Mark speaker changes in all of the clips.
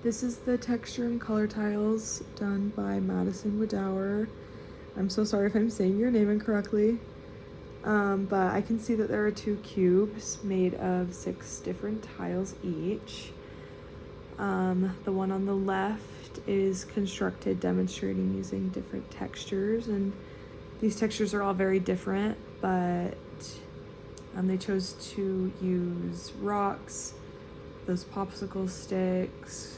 Speaker 1: This is the texture and color tiles done by Madison Widower. I'm so sorry if I'm saying your name incorrectly. But I can see that there are 2 cubes made of 6 different tiles each. The one on the left is constructed demonstrating using different textures, and these textures are all very different, but they chose to use rocks, those popsicle sticks,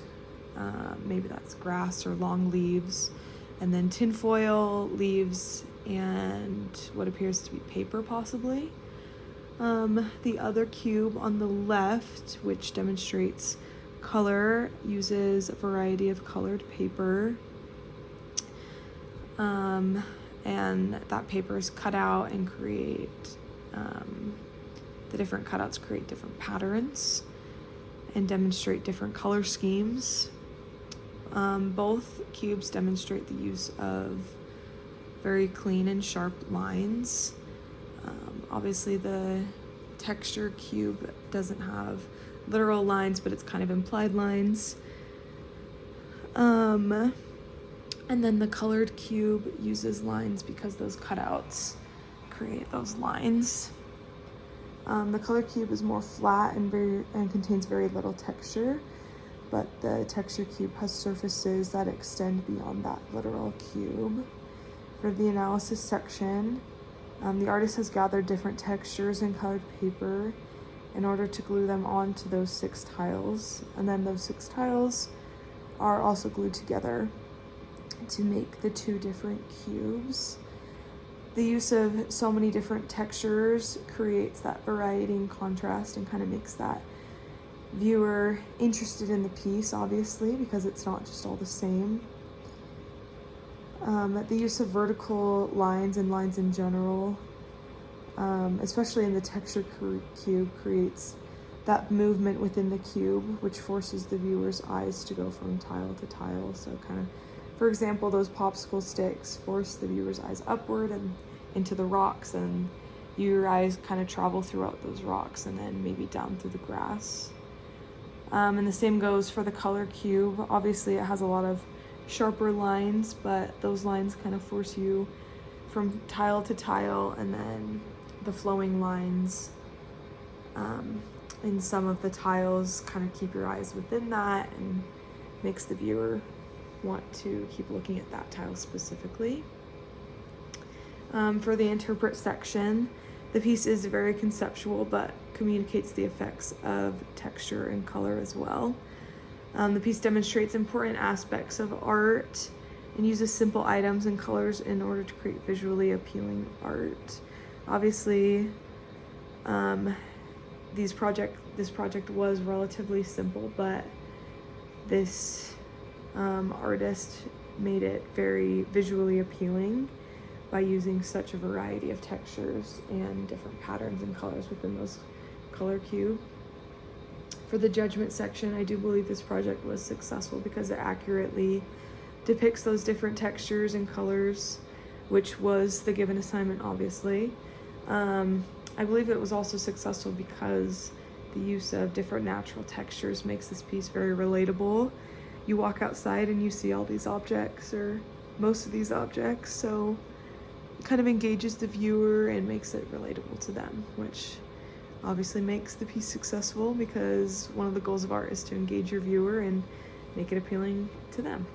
Speaker 1: maybe that's grass or long leaves, and then tinfoil, leaves, and what appears to be paper possibly. The other cube on the left, which demonstrates color, uses a variety of colored paper. And that paper is cut out and create, the different cutouts create different patterns and demonstrate different color schemes. Both cubes demonstrate the use of very clean and sharp lines. Obviously the texture cube doesn't have literal lines, but it's kind of implied lines. And then the colored cube uses lines because those cutouts create those lines. The colored cube is more flat and contains very little texture, but the texture cube has surfaces that extend beyond that literal cube. For the analysis section, the artist has gathered different textures and colored paper in order to glue them onto those 6 tiles, and then those 6 tiles are also glued together to make the 2 different cubes. The use of so many different textures creates that variety and contrast and kind of makes that viewer interested in the piece, obviously, because it's not just all the same. The use of vertical lines and lines in general, especially in the texture cube, creates that movement within the cube, which forces the viewer's eyes to go from tile to tile. So kind of, for example, those popsicle sticks force the viewer's eyes upward and into the rocks, and your eyes kind of travel throughout those rocks and then maybe down through the grass. And the same goes for the color cube. Obviously it has a lot of sharper lines, but those lines kind of force you from tile to tile, and then the flowing lines in some of the tiles kind of keep your eyes within that and makes the viewer want to keep looking at that tile specifically. For the interpret section, the piece is very conceptual but communicates the effects of texture and color as well. The piece demonstrates important aspects of art and uses simple items and colors in order to create visually appealing art. Obviously, this project was relatively simple, but this artist made it very visually appealing by using such a variety of textures and different patterns and colors within those color cube. For the judgment section, I do believe this project was successful because it accurately depicts those different textures and colors, which was the given assignment, obviously. I believe it was also successful because the use of different natural textures makes this piece very relatable. You walk outside and you see all these objects, or most of these objects, so it kind of engages the viewer and makes it relatable to them, which obviously makes the piece successful because one of the goals of art is to engage your viewer and make it appealing to them.